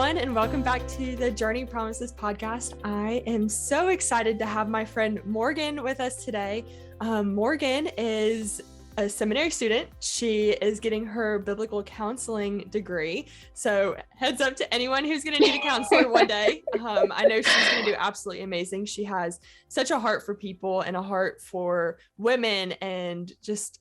everyone, and welcome back to the Journey Promises podcast. I am so excited to have my friend Morgan with us today. Morgan is a seminary student. She is getting her biblical counseling degree. So heads up to anyone who's going to need a counselor one day. I know she's going to do absolutely amazing. She has such a heart for people and a heart for women and just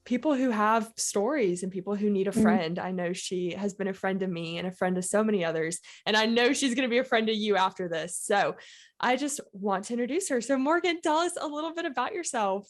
people who have stories and people who need a friend. I know she has been a friend to me and a friend to so many others. And I know she's going to be a friend to you after this. So I just want to introduce her. So Morgan, tell us a little bit about yourself.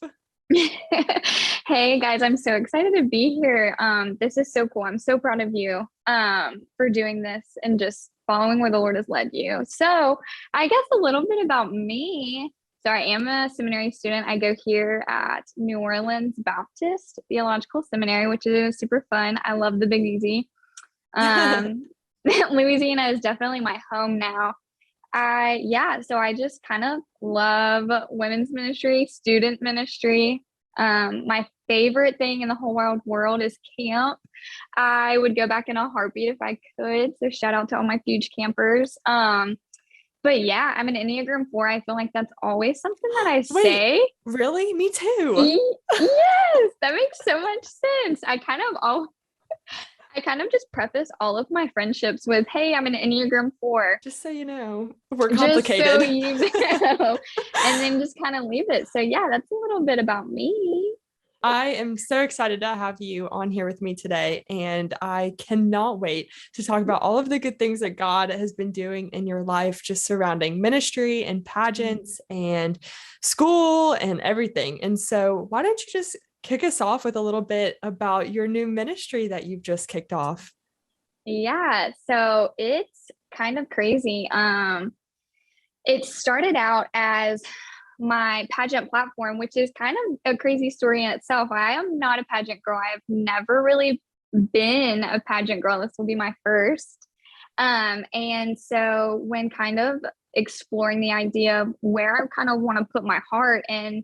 Hey guys, I'm so excited to be here. This is so cool. I'm so proud of you for doing this and just following where the Lord has led you. So I guess a little bit about me. So I am a seminary student. I go here at New Orleans Baptist Theological Seminary, which is super fun. I love the Big Easy. Louisiana is definitely my home now. So I just kind of love women's ministry, student ministry. My favorite thing in the whole wide world is camp. I would go back in a heartbeat if I could. So shout out to all my huge campers. But yeah, I'm an Enneagram 4. I feel like that's always something that I say. Really? Me too. Yes, that makes so much sense. I kind of just preface all of my friendships with, hey, I'm an Enneagram 4. Just so you know, we're complicated. Just so you know. And then just kind of leave it. So yeah, that's a little bit about me. I am so excited to have you on here with me today, and I cannot wait to talk about all of the good things that God has been doing in your life, just surrounding ministry and pageants and school and everything. And so why don't you just kick us off with a little bit about your new ministry that you've just kicked off? Yeah, so it's kind of crazy. It started out as my pageant platform, which is kind of a crazy story in itself. I am not a pageant girl. I've never really been a pageant girl. This will be my first. And so when kind of exploring the idea of where I kind of want to put my heart and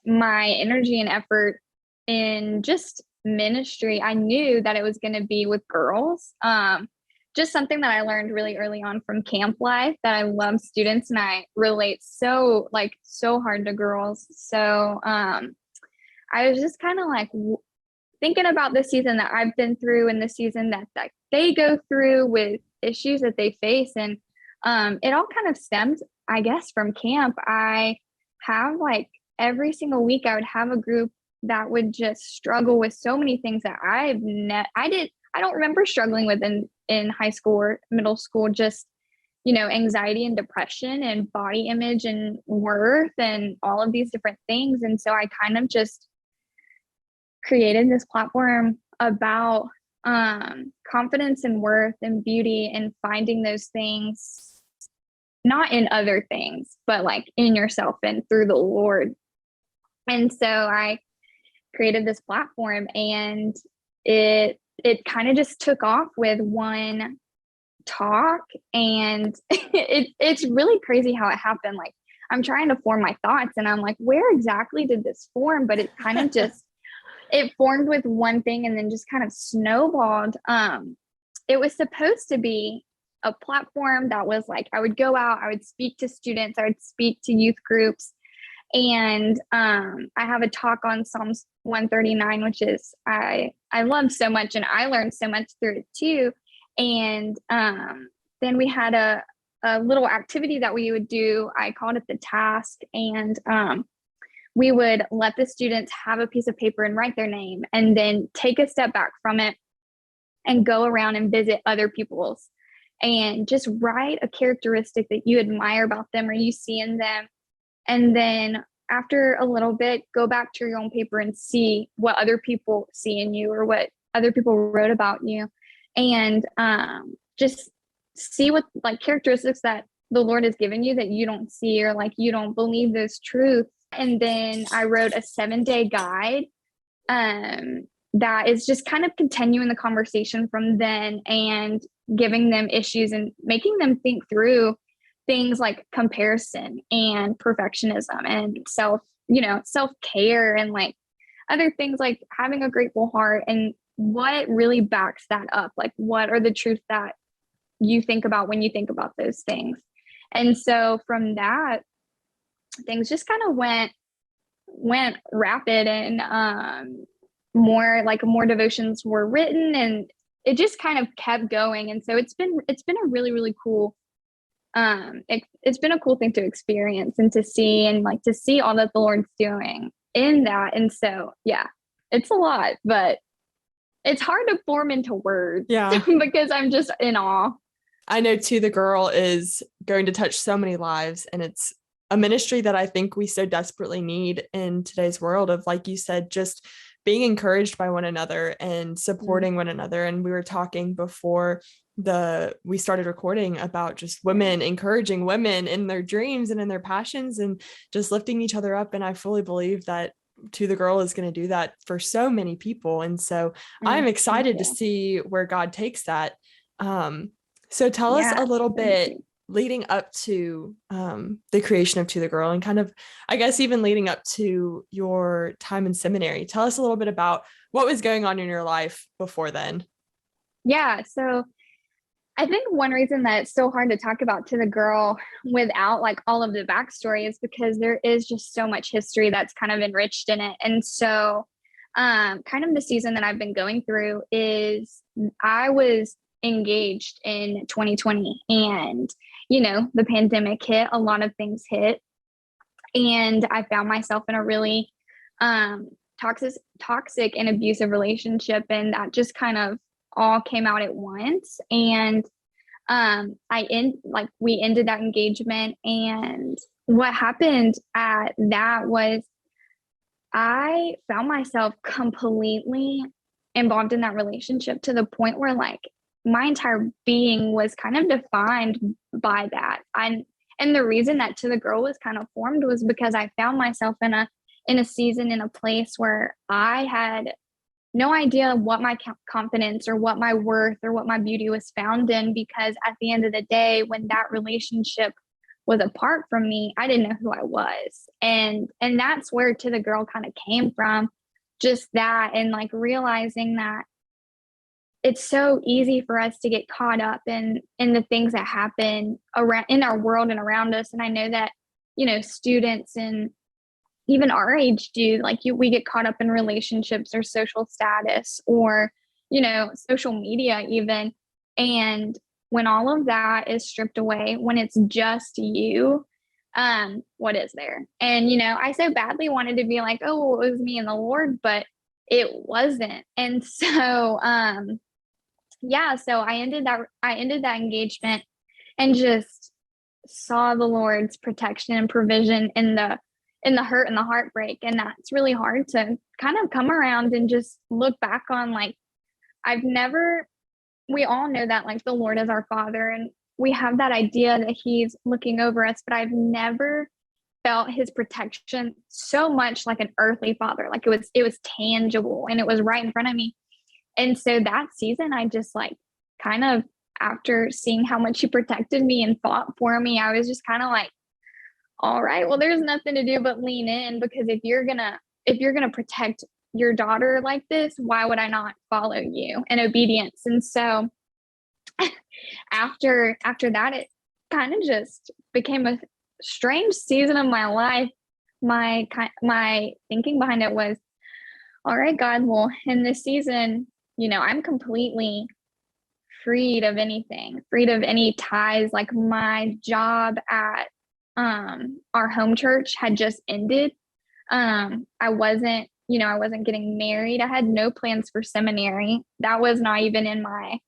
my energy and effort in just ministry, I knew that it was going to be with girls. Just something that I learned really early on from camp life, that I love students and I relate so hard to girls. So I was just kind of like thinking about the season that I've been through and the season that they go through with issues that they face. And it all kind of stemmed, I guess, from camp. I have every single week I would have a group that would just struggle with so many things that I don't remember struggling with in high school or middle school, just, anxiety and depression and body image and worth and all of these different things. And so I kind of just created this platform about confidence and worth and beauty and finding those things, not in other things, but in yourself and through the Lord. And so I created this platform, and it kind of just took off with one talk. And it's really crazy how it happened. I'm trying to form my thoughts and I'm like, where exactly did this form? But it kind of just, it formed with one thing and then just kind of snowballed. It was supposed to be a platform that was I would go out, I would speak to students, I would speak to youth groups. And I have a talk on Psalms 139, which is I love so much, and I learned so much through it too. And then we had a little activity that we would do. I called it the task, and we would let the students have a piece of paper and write their name, and then take a step back from it and go around and visit other people's, and just write a characteristic that you admire about them or you see in them. And then after a little bit, go back to your own paper and see what other people see in you or what other people wrote about you. And just see what characteristics that the Lord has given you that you don't see or you don't believe those truths. And then I wrote a 7-day guide that is just kind of continuing the conversation from then and giving them issues and making them think through things like comparison and perfectionism and self-care and other things like having a grateful heart and what really backs that up? Like, what are the truths that you think about when you think about those things? And so from that, things just kind of went rapid, and more devotions were written, and it just kind of kept going. And so it's been a really, really cool, it's been a cool thing to experience and to see, and like to see all that the Lord's doing in that. And so yeah, it's a lot, but it's hard to form into words. Yeah. Because I'm just in awe. I know To the Girl is going to touch so many lives, and it's a ministry that I think we so desperately need in today's world of, like you said, just being encouraged by one another and supporting one another. And we were talking before we started recording about just women encouraging women in their dreams and in their passions and just lifting each other up. And I fully believe that To the Girl is going to do that for so many people. And so I'm excited to see where God takes that. So tell us a little bit leading up to the creation of To the Girl, and kind of, I guess, even leading up to your time in seminary. Tell us a little bit about what was going on in your life before then. Yeah. So I think one reason that it's so hard to talk about To the Girl without like all of the backstory is because there is just so much history that's kind of enriched in it. And so kind of the season that I've been going through is I was engaged in 2020, and the pandemic hit, a lot of things hit, and I found myself in a really toxic and abusive relationship, and that just kind of all came out at once. And we ended that engagement, and what happened at that was I found myself completely involved in that relationship to the point where like my entire being was kind of defined by that. And the reason that To the Girl was kind of formed was because I found myself in a season, in a place where I had no idea what my confidence or what my worth or what my beauty was found in, because at the end of the day, when that relationship was apart from me, I didn't know who I was. And that's where To the Girl kind of came from, just that, and like realizing that it's so easy for us to get caught up in the things that happen around in our world and around us. And I know that, students and even our age do, like we get caught up in relationships or social status or, social media even. And when all of that is stripped away, when it's just you, what is there? And, I so badly wanted to be like, oh, well, it was me and the Lord, but it wasn't. And so, so I ended that engagement and just saw the Lord's protection and provision in the hurt and the heartbreak. And that's really hard to kind of come around and just look back on. Like, we all know that like the Lord is our Father, and we have that idea that He's looking over us, but I've never felt His protection so much like an earthly father. Like it was tangible and it was right in front of me. And so that season, I just like kind of, after seeing how much He protected me and fought for me, I was just kind of like, all right, well, there's nothing to do but lean in, because if you're gonna protect your daughter like this, why would I not follow you in obedience? And so after that, it kind of just became a strange season of my life. My thinking behind it was, all right, God, well, in this season, I'm completely freed of anything, freed of any ties. Like my job at our home church had just ended. I wasn't getting married. I had no plans for seminary. That was not even in my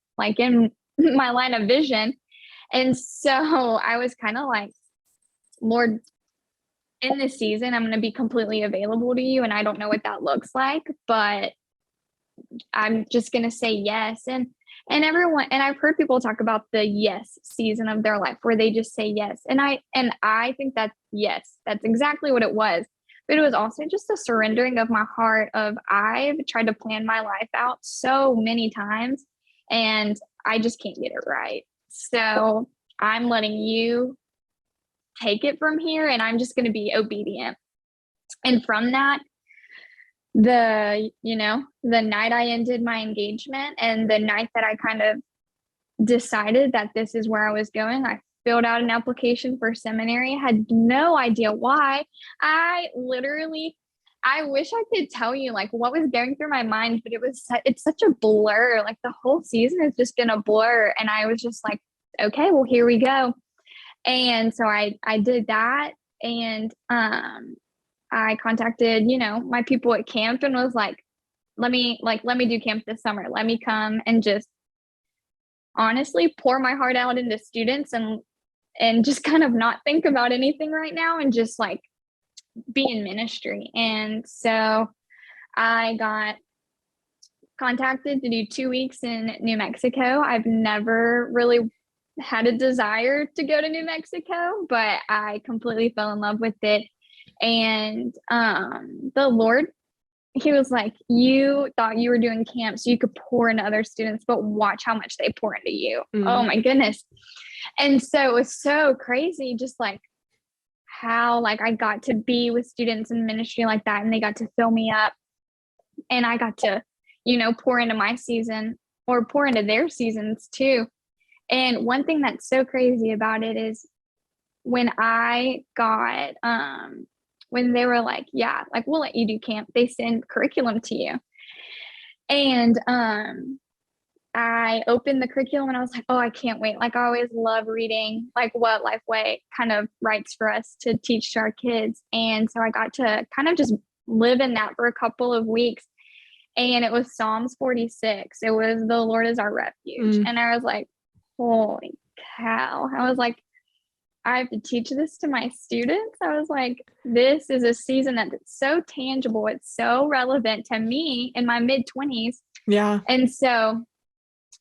line of vision. And so I was kind of like, Lord, in this season, I'm going to be completely available to you. And I don't know what that looks like, but I'm just going to say yes. And I've heard people talk about the yes season of their life where they just say yes. And I think that's yes, that's exactly what it was. But it was also just a surrendering of my heart of, I've tried to plan my life out so many times and I just can't get it right. So I'm letting you take it from here, and I'm just going to be obedient. And from that, the night I ended my engagement and the night that I kind of decided that this is where I was going, I filled out an application for seminary. I had no idea why. I wish I could tell you like what was going through my mind, but it's such a blur. Like the whole season has just been a blur. And I was just like, okay, well, here we go. And so I did that. And I contacted, my people at camp and was like, let me do camp this summer. Let me come and just honestly pour my heart out into students and just kind of not think about anything right now and just like be in ministry. And so I got contacted to do 2 weeks in New Mexico. I've never really had a desire to go to New Mexico, but I completely fell in love with it. And the Lord, he was like, you thought you were doing camp so you could pour into other students, but watch how much they pour into you. Oh my goodness. And so it was so crazy, just like how like I got to be with students in ministry like that, and they got to fill me up, and I got to, pour into my season or pour into their seasons too. And one thing that's so crazy about it is when I got, when they were like, yeah, like we'll let you do camp, they send curriculum to you. And I opened the curriculum and I was like, oh, I can't wait. Like I always love reading like what Lifeway kind of writes for us to teach to our kids. And so I got to kind of just live in that for a couple of weeks. And it was Psalms 46. It was the Lord is our refuge. And I was like, holy cow. I was like, I have to teach this to my students. I was like, this is a season that's so tangible. It's so relevant to me in my mid-20s. Yeah. And so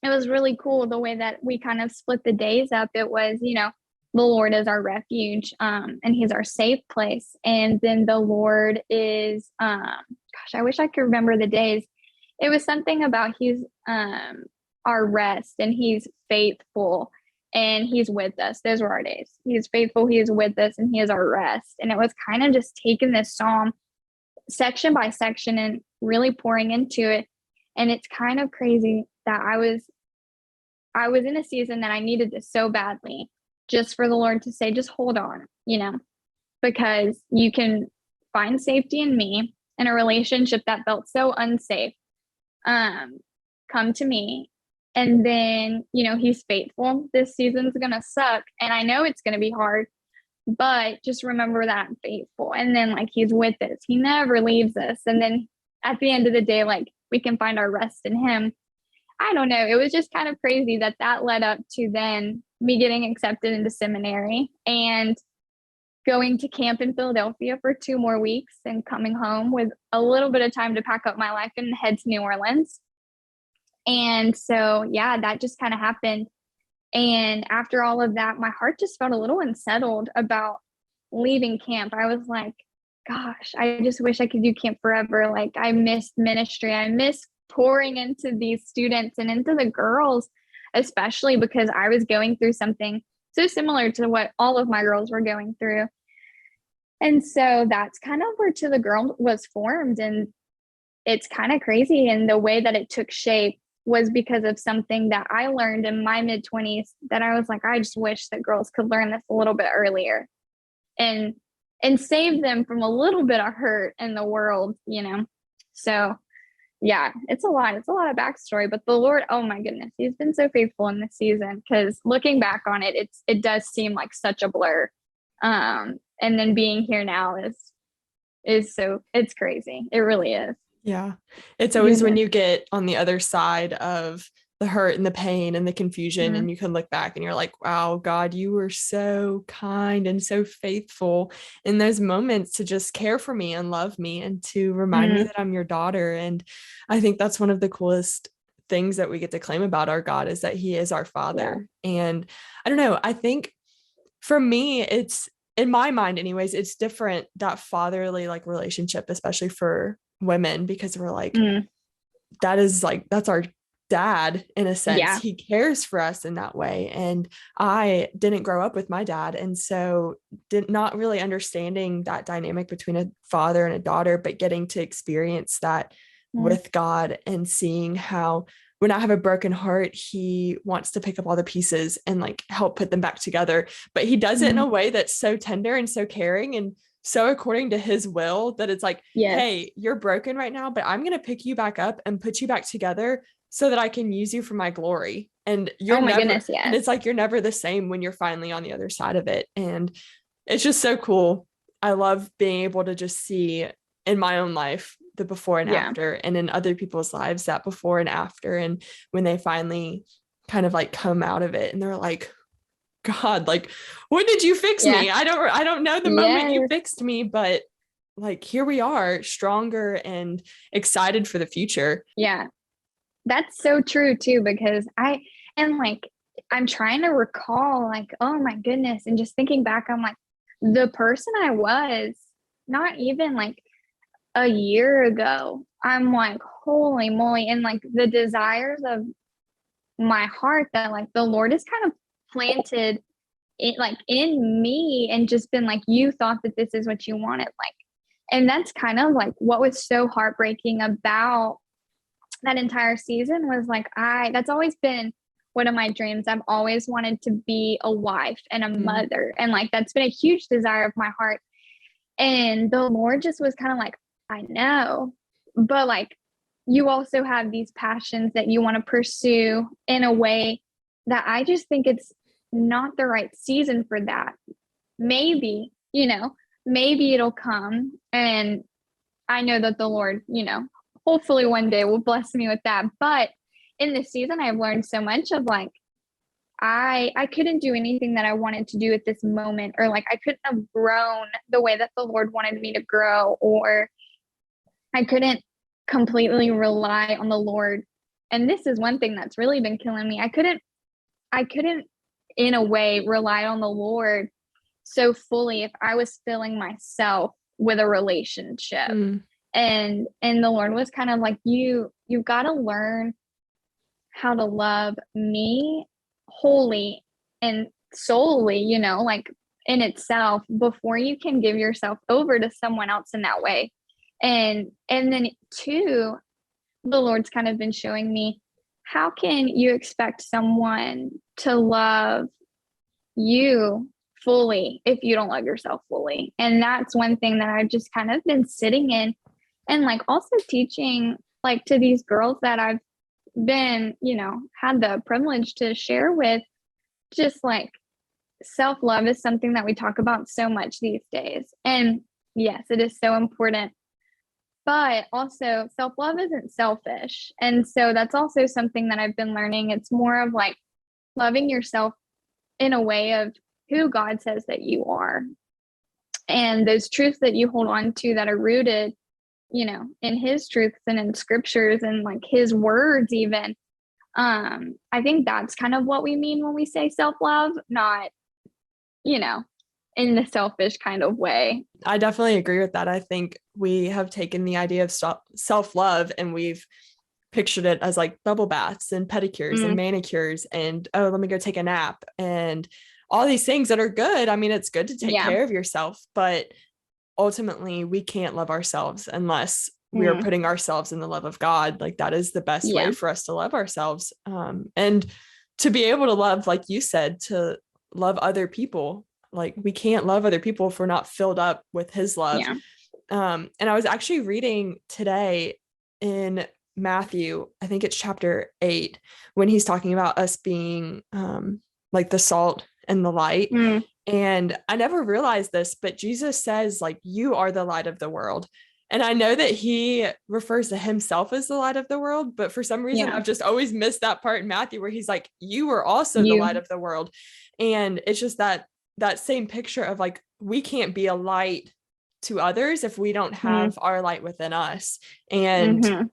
it was really cool the way that we kind of split the days up. It was, the Lord is our refuge, and he's our safe place. And then the Lord is, I wish I could remember the days. It was something about he's our rest, and he's faithful, and he's with us. Those were our days. He is faithful, he is with us, and he is our rest. And it was kind of just taking this psalm section by section and really pouring into it. And it's kind of crazy that I was in a season that I needed this so badly, just for the Lord to say, just hold on, because you can find safety in me in a relationship that felt so unsafe. Come to me. And then, he's faithful. This season's going to suck. And I know it's going to be hard, but just remember that I'm faithful. And then like, he's with us. He never leaves us. And then at the end of the day, like we can find our rest in him. I don't know. It was just kind of crazy that led up to then me getting accepted into seminary and going to camp in Philadelphia for 2 more weeks and coming home with a little bit of time to pack up my life and head to New Orleans. And so, yeah, that just kind of happened. And after all of that, my heart just felt a little unsettled about leaving camp. I was like, gosh, I just wish I could do camp forever. Like I missed ministry. I miss pouring into these students and into the girls, especially because I was going through something so similar to what all of my girls were going through. And so that's kind of where To the Girl was formed. And it's kind of crazy. And the way that it took shape was because of something that I learned in my mid-20s that I was like, I just wish that girls could learn this a little bit earlier and save them from a little bit of hurt in the world, So yeah, it's a lot of backstory, but the Lord, oh my goodness, he's been so faithful in this season, because looking back on it, it does seem like such a blur. And then being here now is so, it's crazy. It really is. Yeah. It's always when you get on the other side of the hurt and the pain and the confusion, and you can look back and you're like, wow, God, you were so kind and so faithful in those moments to just care for me and love me and to remind me that I'm your daughter. And I think that's one of the coolest things that we get to claim about our God, is that he is our father. Yeah. And I don't know, I think for me, it's, in my mind anyways, it's different, that fatherly like relationship, especially for women, because we're like, that is like, that's our dad in a sense. Yeah. He cares for us in that way. And I didn't grow up with my dad. And so did not really understanding that dynamic between a father and a daughter, but getting to experience that Mm. with God and seeing how when I have a broken heart, he wants to pick up all the pieces and like help put them back together. But he does it in Mm. a way that's so tender and so caring and so according to his will that it's like, Yes. hey, you're broken right now, but I'm going to pick you back up and put you back together so that I can use you for my glory. And you're Oh my never, goodness, and yes. it's like, you're never the same when you're finally on the other side of it. And it's just so cool. I love being able to just see in my own life the before and Yeah. after, and in other people's lives that before and after. And when they finally kind of like come out of it and they're like, God, like, when did you fix Yeah. me? I don't know the moment you Yes. fixed me, but like, here we are stronger and excited for the future. Yeah. That's so true too, because and like, I'm trying to recall, like, oh my goodness. And just thinking back, I'm like, the person I was not even like a year ago, I'm like, holy moly. And like the desires of my heart that like the Lord has kind of planted it like in me and just been like, you thought that this is what you wanted. Like, and that's kind of like what was so heartbreaking about that entire season was like, that's always been one of my dreams. I've always wanted to be a wife and a Mm. mother. And like, that's been a huge desire of my heart. And the Lord just was kind of like, I know, but like, you also have these passions that you want to pursue in a way that I just think it's not the right season for that. Maybe, maybe it'll come. And I know that the Lord, hopefully one day will bless me with that. But in this season, I've learned so much of like, I couldn't do anything that I wanted to do at this moment, or like I couldn't have grown the way that the Lord wanted me to grow, or I couldn't completely rely on the Lord. And this is one thing that's really been killing me. I couldn't in a way rely on the Lord so fully if I was filling myself with a relationship. Mm. And the Lord was kind of like, you've got to learn how to love me wholly and solely, like in itself, before you can give yourself over to someone else in that way. And then two, the Lord's kind of been showing me, how can you expect someone to love you fully if you don't love yourself fully? And that's one thing that I've just kind of been sitting in, and like also teaching like to these girls that I've been, had the privilege to share with. Just like, self-love is something that we talk about so much these days. And yes, it is so important. But also, self-love isn't selfish. And so that's also something that I've been learning. It's more of like loving yourself in a way of who God says that you are, and those truths that you hold on to that are rooted, in his truths and in scriptures and like his words even. I think that's kind of what we mean when we say self-love, not, in the selfish kind of way. I definitely agree with that. I think we have taken the idea of self-love and we've pictured it as like bubble baths and pedicures and manicures and, oh, let me go take a nap and all these things that are good. I mean, it's good to take care of yourself, but ultimately we can't love ourselves unless we are putting ourselves in the love of God. Like that is the best way for us to love ourselves. And to be able to love, like you said, to love other people. Like we can't love other people if we're not filled up with his love. And I was actually reading today in Matthew, I think it's chapter 8, when he's talking about us being like the salt and the light. And I never realized this, but Jesus says like, you are the light of the world. And I know that he refers to himself as the light of the world, but for some reason I've just always missed that part in Matthew where he's like, you are also the light of the world. And it's just that same picture of like, we can't be a light to others if we don't have our light within us. And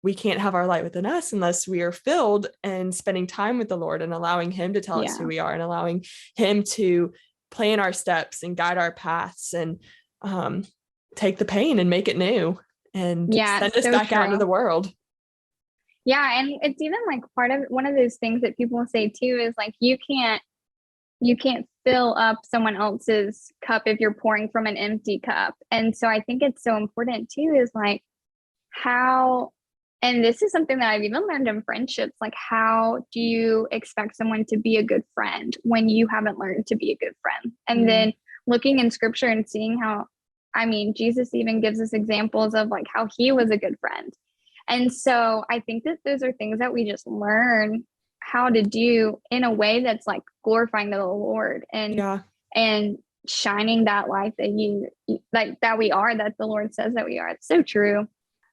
we can't have our light within us unless we are filled and spending time with the Lord and allowing him to tell us who we are and allowing him to plan our steps and guide our paths and take the pain and make it new and send us back out into the world. Yeah, and it's even like part of one of those things that people say too is like you can't fill up someone else's cup if you're pouring from an empty cup. And so I think it's so important too is like how, and this is something that I've even learned in friendships, like how do you expect someone to be a good friend when you haven't learned to be a good friend? And Mm, then looking in scripture and seeing how, I mean, Jesus even gives us examples of like how he was a good friend. And so I think that those are things that we just learn how to do in a way that's like glorifying to the Lord yeah, and shining that light that like that we are, that the Lord says that we are. It's so true.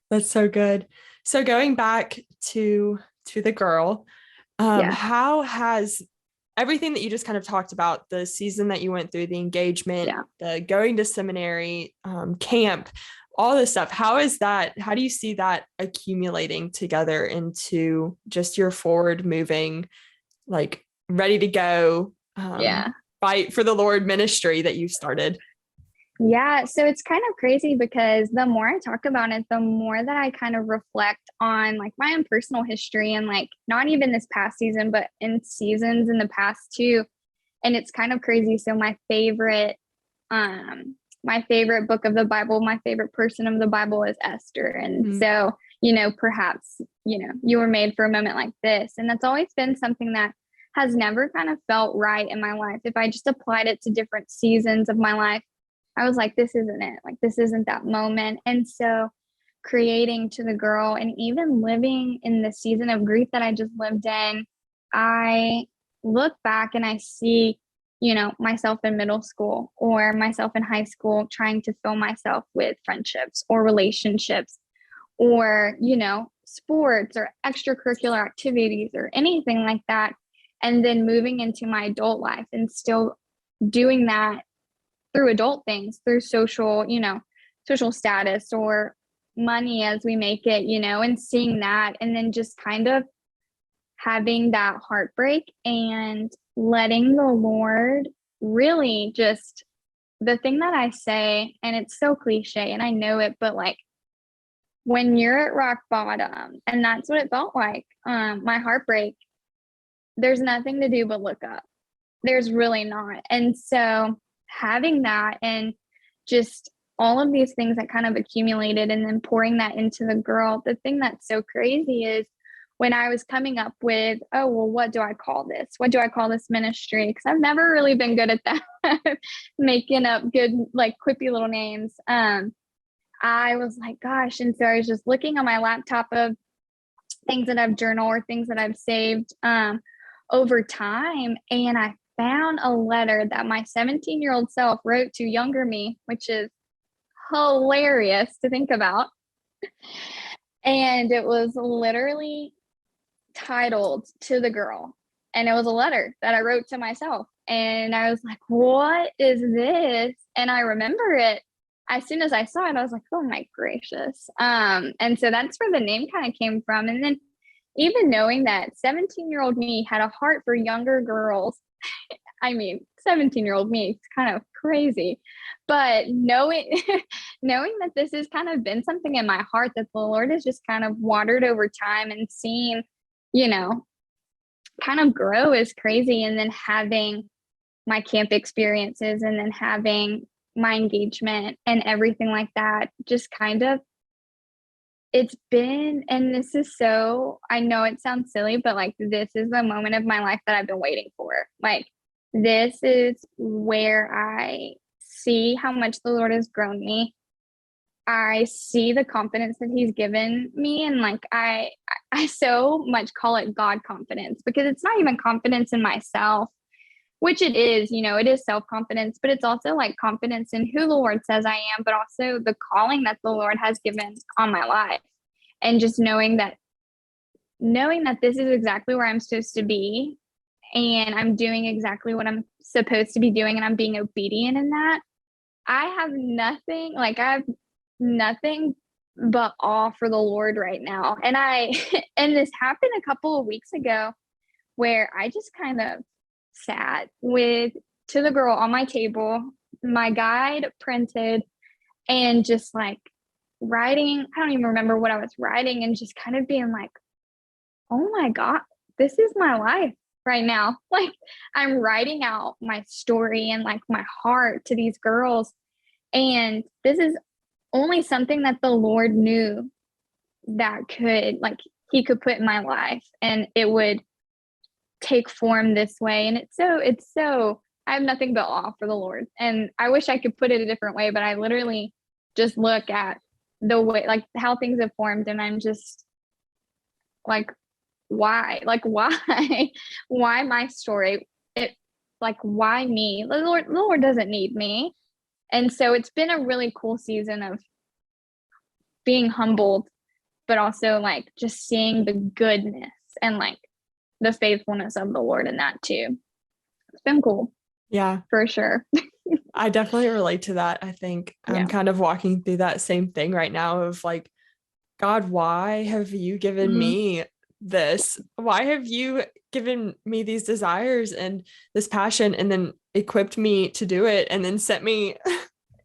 that's so good. So going back to the girl, Yeah. how has everything that you just kind of talked about, the season that you went through, the engagement, Yeah. the going to seminary, camp, all this stuff, how do you see that accumulating together into just your forward moving, like ready to go, Yeah. fight for the Lord ministry that you've started? Yeah, so it's kind of crazy because the more I talk about it, the more that I kind of reflect on like my own personal history and like not even this past season, but in seasons in the past too. And it's kind of crazy. So my favorite book of the Bible, my favorite person of the Bible is Esther. And Mm, so, perhaps, you were made for a moment like this. And that's always been something that has never kind of felt right in my life. If I just applied it to different seasons of my life, I was like, this isn't it. Like, this isn't that moment. And so, creating to the girl and even living in the season of grief that I just lived in, I look back and I see, myself in middle school or myself in high school trying to fill myself with friendships or relationships or, sports or extracurricular activities or anything like that. And then moving into my adult life and still doing that through adult things, through social status or money as we make it, and seeing that and then just kind of having that heartbreak and letting the Lord really just the thing that I say, and it's so cliche and I know it, but like when you're at rock bottom, and that's what it felt like, my heartbreak, there's nothing to do but look up. There's really not. And so having that and just all of these things that kind of accumulated and then pouring that into the girl, the thing that's so crazy is when I was coming up with, oh, well, what do I call this? What do I call this ministry? Because I've never really been good at that, making up good, like quippy little names. I was like, gosh. And so I was just looking on my laptop of things that I've journaled or things that I've saved over time. And I found a letter that my 17-year-old self wrote to younger me, which is hilarious to think about. And it was literally titled To the Girl. And it was a letter that I wrote to myself. And I was like, what is this? And I remember it as soon as I saw it, I was like, oh my gracious. And so that's where the name kind of came from. And then even knowing that 17-year-old me had a heart for younger girls, I mean, 17-year-old me, it's kind of crazy. But knowing knowing that this has kind of been something in my heart that the Lord has just kind of watered over time and seen, you know, kind of grow is crazy. And then having my camp experiences and then having my engagement and everything like that, just kind of it's been, and this is so, I know it sounds silly, but like this is the moment of my life that I've been waiting for. Like, this is where I see how much the Lord has grown me. I see the confidence that he's given me. And like, I so much call it God confidence because it's not even confidence in myself, which it is, it is self confidence, but it's also like confidence in who the Lord says I am, but also the calling that the Lord has given on my life. And just knowing that this is exactly where I'm supposed to be and I'm doing exactly what I'm supposed to be doing and I'm being obedient in that. I have nothing but awe for the Lord right now. And and this happened a couple of weeks ago where I just kind of sat with To the Girl on my table, my guide printed, and just like writing. I don't even remember what I was writing, and just kind of being like, oh my God, this is my life right now. Like, I'm writing out my story and like my heart to these girls. And this is only something that the Lord knew that could, like, he could put in my life and it would take form this way. And it's so, I have nothing but awe for the Lord. And I wish I could put it a different way, but I literally just look at the way, like, how things have formed. And I'm just like, why? Like, why? Why my story? It, like, why me? The Lord doesn't need me. And so it's been a really cool season of being humbled, but also like just seeing the goodness and like the faithfulness of the Lord in that too. It's been cool Yeah, for sure. I definitely relate to that. I think I'm Yeah. kind of walking through that same thing right now of like, God, why have you given Mhm. me this? Why have you given me these desires and this passion and then equipped me to do it and then sent me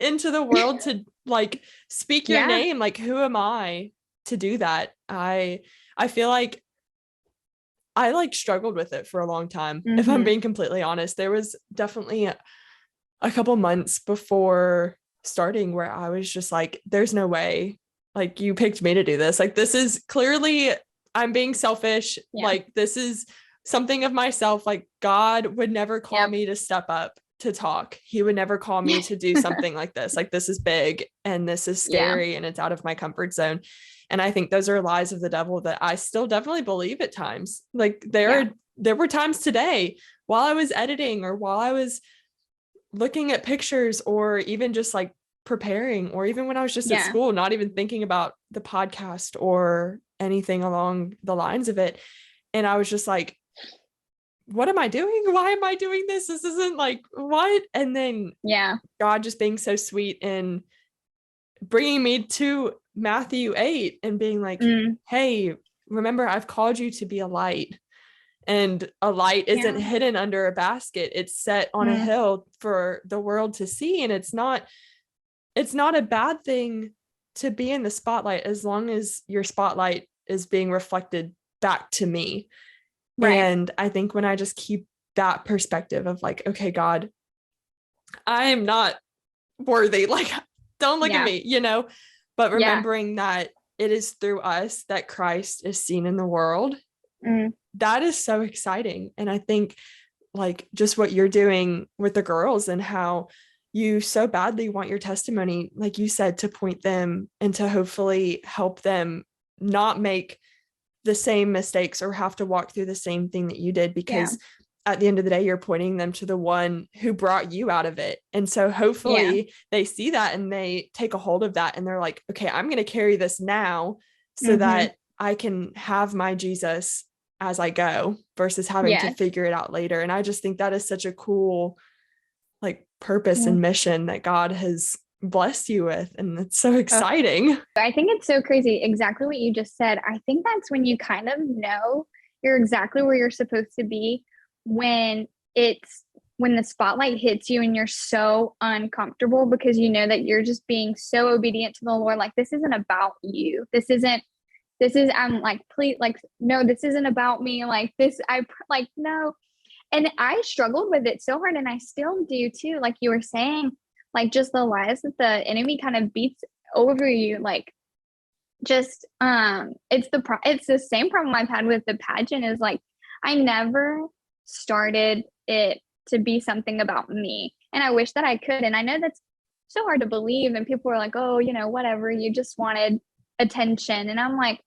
into the world to like speak your Yeah. name? Like, who am I to do that? I feel like I like struggled with it for a long time. If I'm Hmm. being completely honest, there was definitely a couple months before starting where I was just like, there's no way, like, you picked me to do this. Like, this is clearly, I'm being selfish. Yeah. Like, this is something of myself. Like, God would never call Yep. me to step up to talk. He would never call me to do something like this. Like, this is big and this is Yeah. scary and it's out of my comfort zone. And I think those are lies of the devil that I still definitely believe at times. Like, Yeah. there were times today while I was editing or while I was looking at pictures or even just like preparing or even when I was just at Yeah. school, not even thinking about the podcast or anything along the lines of it. And I was just like, what am I doing? Why am I doing this? This isn't like what? And then Yeah. God just being so sweet and bringing me to Matthew 8 and being like, Mm. hey, remember, I've called you to be a light. And a light isn't Yeah. hidden under a basket. It's set on a Mm. hill for the world to see. And it's not a bad thing to be in the spotlight as long as your spotlight is being reflected back to me. Right. And I think when I just keep that perspective of like, okay, God, I am not worthy. Like, don't look at Yeah. me, but Yeah. remembering that it is through us that Christ is seen in the world. Mm. That is so exciting. And I think like just what you're doing with the girls and how you so badly want your testimony, like you said, to point them and to hopefully help them not make the same mistakes or have to walk through the same thing that you did, Yeah. because at the end of the day, you're pointing them to the one who brought you out of it. And so Yeah. hopefully they see that and they take a hold of that and they're like, okay, I'm going to carry this now so Hmm. that I can have my Jesus as I go versus having to Yes. figure it out later. And I just think that is such a cool like purpose Yeah. and mission that God has blessed you with. And it's so Oh, exciting. I think it's so crazy. Exactly what you just said. I think that's when you kind of know you're exactly where you're supposed to be when it's when the spotlight hits you and you're so uncomfortable because you know that you're just being so obedient to the Lord. Like, this isn't about you. This is, I'm like, please, like, no, this isn't about me. Like, this, like, no. And I struggled with it so hard and I still do too. Like you were saying, like just the lies that the enemy kind of beats over you, like just it's the same problem I've had with the pageant is like I never started it to be something about me. And I wish that I could. And I know that's so hard to believe. And people are like, oh, whatever, you just wanted attention. And I'm like,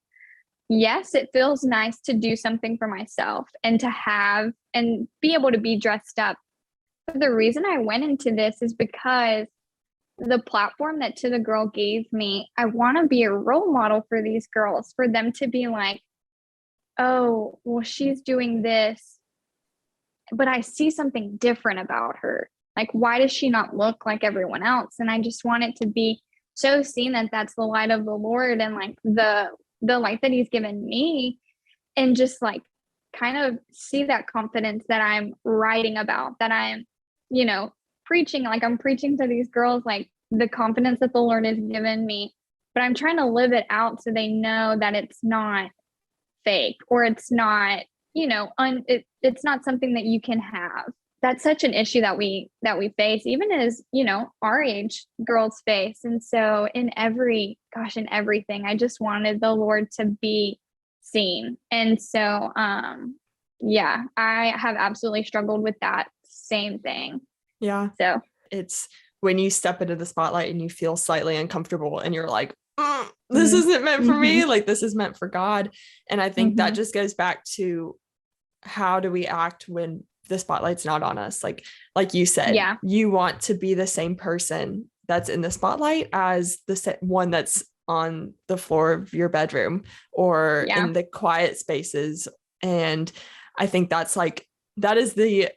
yes, it feels nice to do something for myself and to have and be able to be dressed up. But the reason I went into this is because the platform that To The Girl gave me, I want to be a role model for these girls, for them to be like, oh, well, she's doing this, but I see something different about her. Like, why does she not look like everyone else? And I just want it to be so seen that that's the light of the Lord and like the light that he's given me, and just like kind of see that confidence that I'm writing about, that I'm, preaching, like I'm preaching to these girls, like the confidence that the Lord has given me, but I'm trying to live it out so they know that it's not fake, or it's not, it's not something that you can have. That's such an issue that we face, even as, our age girls face. And so in everything, I just wanted the Lord to be seen. And so, yeah, I have absolutely struggled with that same thing. Yeah. So it's when you step into the spotlight and you feel slightly uncomfortable and you're like, this isn't meant for me. Like, this is meant for God. And I think that just goes back to, how do we act when the spotlight's not on us? Like you said, you want to be the same person that's in the spotlight as the one that's on the floor of your bedroom or in the quiet spaces. And I think that is the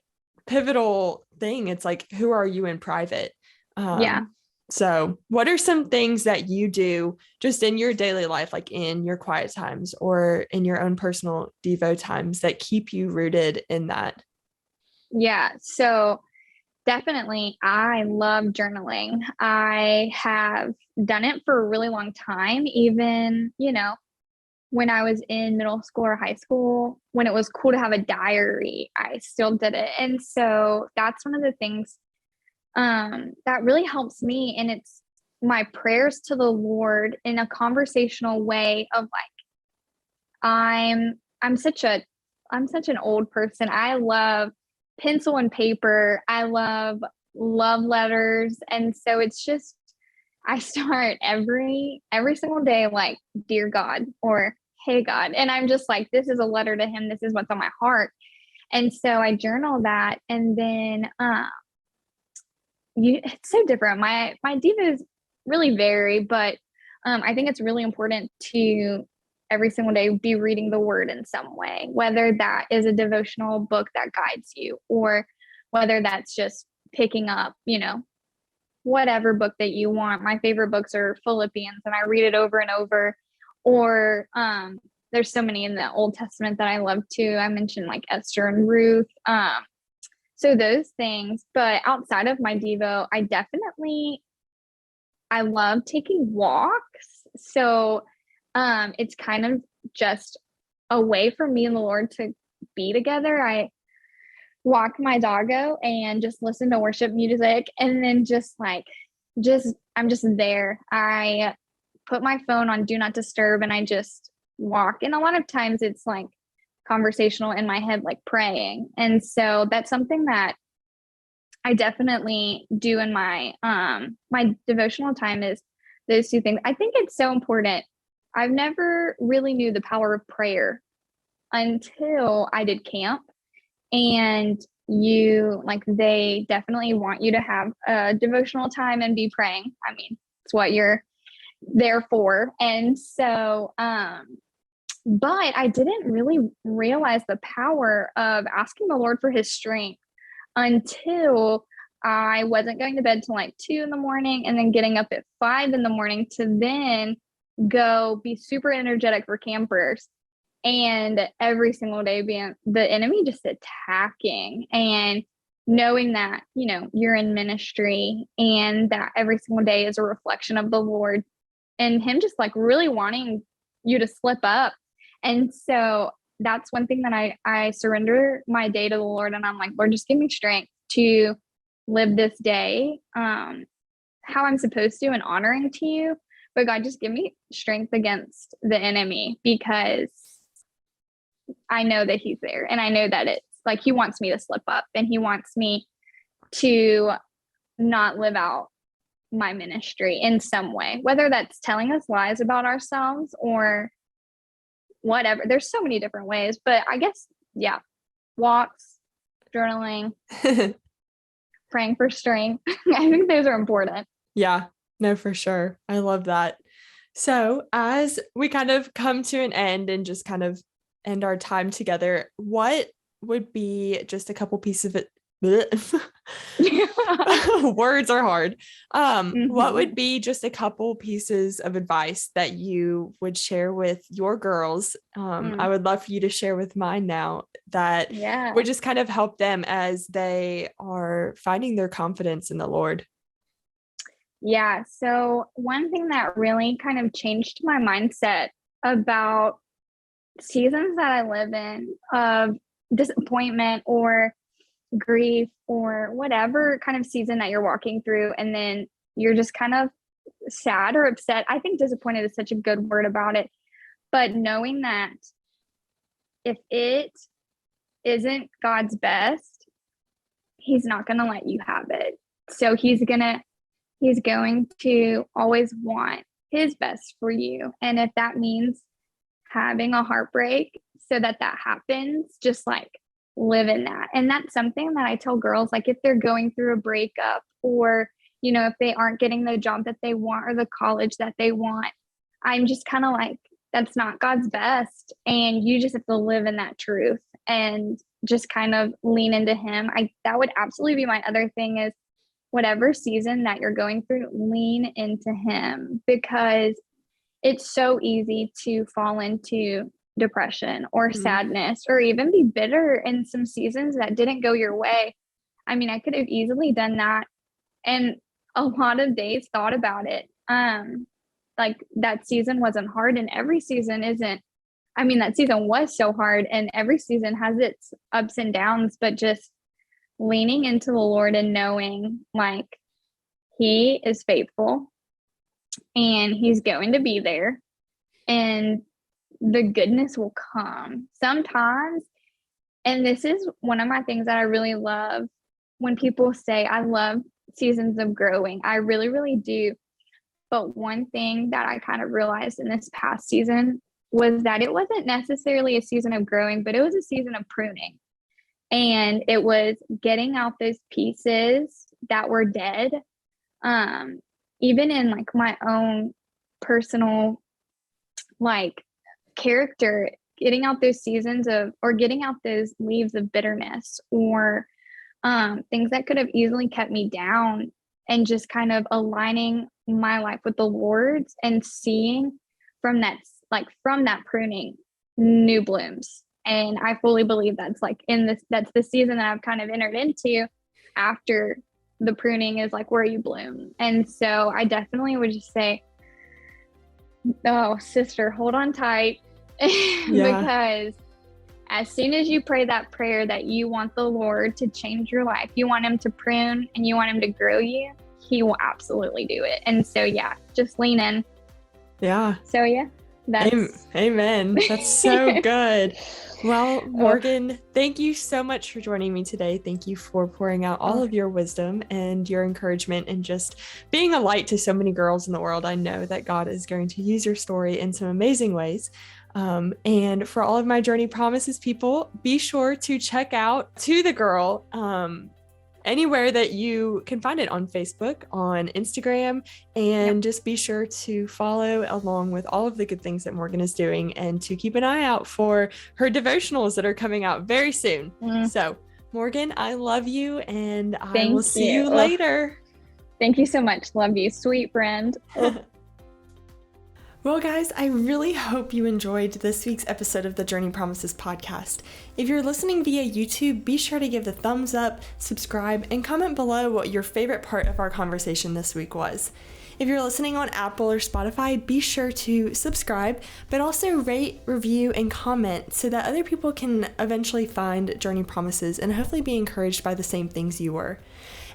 pivotal thing. It's like, who are you in private? So what are some things that you do just in your daily life, like in your quiet times or in your own personal Devo times, that keep you rooted in that? Yeah. So definitely, I love journaling. I have done it for a really long time, even, when I was in middle school or high school, when it was cool to have a diary, I still did it. And so that's one of the things that really helps me. And it's my prayers to the Lord in a conversational way of like, I'm such an old person. I love pencil and paper. I love love letters. And so it's just, I start every single day like, dear God, or hey God. And I'm just like, this is a letter to him. This is what's on my heart. And so I journal that. And then it's so different. My divas really vary, but I think it's really important to every single day be reading the word in some way, whether that is a devotional book that guides you, or whether that's just picking up, whatever book that you want. My favorite books are Philippians, and I read it over and over. Or there's so many in the Old Testament that I love too. I mentioned like Esther and Ruth. So those things. But outside of my Devo, I love taking walks. So it's kind of just a way for me and the Lord to be together. I walk my doggo and just listen to worship music, and then I'm just there. I put my phone on do not disturb and I just walk. And a lot of times it's like conversational in my head, like praying. And so that's something that I definitely do in my my devotional time, is those two things. I think it's so important. I've never really knew the power of prayer until I did camp. And they definitely want you to have a devotional time and be praying. I mean, it's what you're there for. And so, but I didn't really realize the power of asking the Lord for his strength until I wasn't going to bed till like 2 a.m. and then getting up at 5 a.m. to then go be super energetic for campers. And every single day being the enemy just attacking, and knowing that, you're in ministry and that every single day is a reflection of the Lord and him just like really wanting you to slip up. And so that's one thing that I surrender my day to the Lord, and I'm like, Lord, just give me strength to live this day how I'm supposed to and honoring to you. But God, just give me strength against the enemy, because I know that he's there, and I know that it's like he wants me to slip up, and he wants me to not live out my ministry in some way, whether that's telling us lies about ourselves or whatever. There's so many different ways, but I guess, walks, journaling, praying for strength. I think those are important. Yeah, no, for sure. I love that. So as we kind of come to an end and just kind of end our time together, what would be just a couple pieces of it? Words are hard. What would be just a couple pieces of advice that you would share with your girls? I would love for you to share with mine now, that would just kind of help them as they are finding their confidence in the Lord. Yeah. So one thing that really kind of changed my mindset about seasons that I live in of disappointment or grief or whatever kind of season that you're walking through, and then you're just kind of sad or upset. I think disappointed is such a good word about it. But knowing that if it isn't God's best, he's not going to let you have it. So he's going to always want his best for you. And if that means having a heartbreak so that happens, just like live in that. And that's something that I tell girls, like if they're going through a breakup, or, you know, if they aren't getting the job that they want or the college that they want, I'm just kind of like, that's not God's best. And you just have to live in that truth and just kind of lean into him. That would absolutely be my other thing, is whatever season that you're going through, lean into him, because it's so easy to fall into depression or sadness, or even be bitter in some seasons that didn't go your way. I mean, I could have easily done that, and a lot of days thought about it. Like that season wasn't hard, and every season isn't. I mean, that season was so hard, and every season has its ups and downs, but just leaning into the Lord and knowing like he is faithful and he's going to be there, and the goodness will come sometimes. And this is one of my things that I really love when people say, I love seasons of growing. I really, really do. But one thing that I kind of realized in this past season was that it wasn't necessarily a season of growing, but it was a season of pruning. And it was getting out those pieces that were dead. Even in like my own personal like character, getting out those seasons of, or getting out those leaves of bitterness, or things that could have easily kept me down, and just kind of aligning my life with the Lord's and seeing from that pruning new blooms. And I fully believe that's the season that I've kind of entered into after the pruning, is like where you bloom. And so I definitely would just say, oh, sister, hold on tight. Because as soon as you pray that prayer that you want the Lord to change your life, you want him to prune and you want him to grow you, he will absolutely do it. And so, yeah, just lean in. Yeah. So, yeah. Amen. That's so good. Well, Morgan, thank you so much for joining me today. Thank you for pouring out all of your wisdom and your encouragement, and just being a light to so many girls in the world. I know that God is going to use your story in some amazing ways. And for all of my Journey Promises people, be sure to check out To The Girl anywhere that you can find it, on Facebook, on Instagram, and just be sure to follow along with all of the good things that Morgan is doing, and to keep an eye out for her devotionals that are coming out very soon. So, Morgan, I love you, and I will see you later. Thank you so much. Love you, sweet friend. Well, guys, I really hope you enjoyed this week's episode of the Journey Promises podcast. If you're listening via YouTube, be sure to give the thumbs up, subscribe, and comment below what your favorite part of our conversation this week was. If you're listening on Apple or Spotify, be sure to subscribe, but also rate, review, and comment so that other people can eventually find Journey Promises and hopefully be encouraged by the same things you were.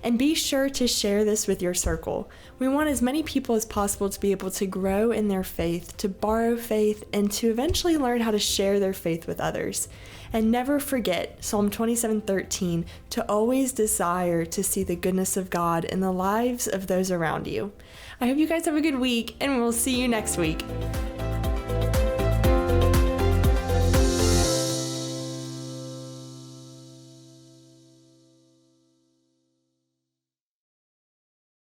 And be sure to share this with your circle. We want as many people as possible to be able to grow in their faith, to borrow faith, and to eventually learn how to share their faith with others. And never forget Psalm 27:13, to always desire to see the goodness of God in the lives of those around you. I hope you guys have a good week, and we'll see you next week.